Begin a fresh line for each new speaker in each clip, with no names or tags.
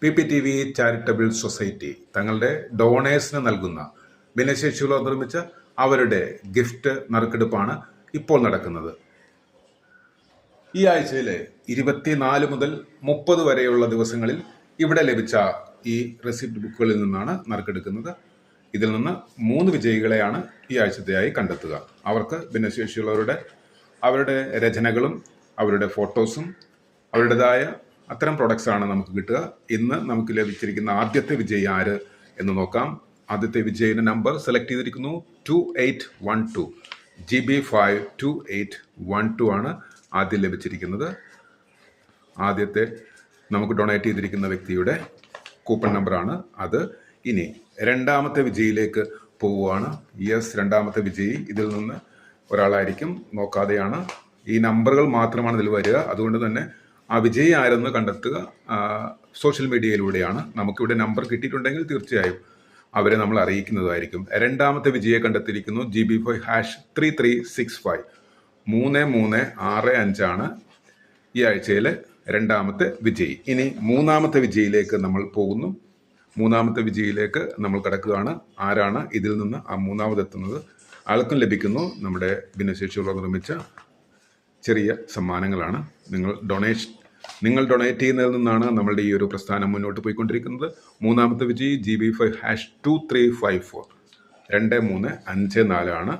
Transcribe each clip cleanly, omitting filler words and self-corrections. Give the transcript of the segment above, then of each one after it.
PPTV charitable society തങ്ങളുടെ ഡോണേഴ്സിന് നൽകുന്ന ഭിന്നശേഷിയുള്ളവർ നിർമ്മിച്ച അവരുടെ ഗിഫ്റ്റ് നറുക്കെടുപ്പാണ് ഇപ്പോൾ നടക്കുന്നത്. ഈ ആഴ്ചയിലെ 24 മുതൽ 30 വരെയുള്ള ദിവസങ്ങളിൽ ഇവിടെ ലഭിച്ച ഈ റെസിപ്റ്റ് ബുക്കുകളിൽ നിന്നാണ് നറുക്കെടുക്കുന്നത്. ഇതിൽ നിന്ന് 3 വിജയികളെയാണ് ഈ ആഴ്ചത്തെയായി കണ്ടെത്തുക. അവർക്ക് ഭിന്നശേഷിയുള്ളവരുടെ അവരുടെ രചനകളും അവരുടെ ഫോട്ടോസും അവരുടേതായ അത്തരം പ്രോഡക്ട്സ് ആണ് നമുക്ക് കിട്ടുക. ഇന്ന് നമുക്ക് ലഭിച്ചിരിക്കുന്ന ആദ്യത്തെ വിജയി ആര് എന്ന് നോക്കാം. ആദ്യത്തെ വിജയിയുടെ നമ്പർ സെലക്ട് ചെയ്തിരിക്കുന്നു 2812 GB5 2812 ആണ് ആദ്യം ലഭിച്ചിരിക്കുന്നത്. ആദ്യത്തെ നമുക്ക് ഡൊണേറ്റ് ചെയ്തിരിക്കുന്ന വ്യക്തിയുടെ കൂപ്പൺ നമ്പറാണ് അത്. ഇനി രണ്ടാമത്തെ വിജയിലേക്ക് പോവുകയാണ്. രണ്ടാമത്തെ വിജയി ഇതിൽ നിന്ന് ഒരാളായിരിക്കും. നോക്കാതെയാണ്, ഈ നമ്പറുകൾ മാത്രമാണ് ഇതിൽ വരിക. അതുകൊണ്ട് തന്നെ ആ വിജയി ആരെന്ന് കണ്ടെത്തുക സോഷ്യൽ മീഡിയയിലൂടെയാണ്. നമുക്കിവിടെ നമ്പർ കിട്ടിയിട്ടുണ്ടെങ്കിൽ തീർച്ചയായും അവരെ നമ്മൾ അറിയിക്കുന്നതായിരിക്കും. രണ്ടാമത്തെ വിജയിയെ കണ്ടെത്തിയിരിക്കുന്നു GB5 #3365 3365 ആണ് ഈ ആഴ്ചയിലെ രണ്ടാമത്തെ വിജയി. ഇനി മൂന്നാമത്തെ വിജയിയിലേക്ക് നമ്മൾ പോകുന്നു. മൂന്നാമത്തെ വിജയിയിലേക്ക് നമ്മൾ കിടക്കുകയാണ്. ആരാണ് ഇതിൽ നിന്ന് ആ മൂന്നാമതെത്തുന്നത്? ആൾക്കും ലഭിക്കുന്നു നമ്മുടെ ഭിന്നശേഷിയുള്ളവർ നിർമ്മിച്ച ചെറിയ സമ്മാനങ്ങളാണ്. നിങ്ങൾ ഡൊണേറ്റ് ചെയ്യുന്നതിൽ നിന്നാണ് നമ്മളുടെ ഈ ഒരു പ്രസ്ഥാനം മുന്നോട്ട് പോയിക്കൊണ്ടിരിക്കുന്നത്. മൂന്നാമത്തെ വിജയി GB5 #2354 2354 ആണ്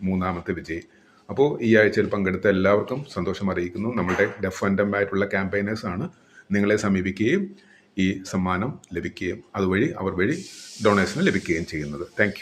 മൂന്നാമത്തെ വിജയി. അപ്പോൾ ഈ ആഴ്ചയിൽ പങ്കെടുത്ത എല്ലാവർക്കും സന്തോഷം അറിയിക്കുന്നു. നമ്മളുടെ ഡെഫ് ആൻഡ് ഡംബ് ആയിട്ടുള്ള ക്യാമ്പയിനേഴ്സ് ആണ് നിങ്ങളെ സമീപിക്കുകയും ഈ സമ്മാനം ലഭിക്കുകയും അതുവഴി അവർ വഴി ഡൊണേഷൻ ലഭിക്കുകയും ചെയ്യുന്നത്. താങ്ക്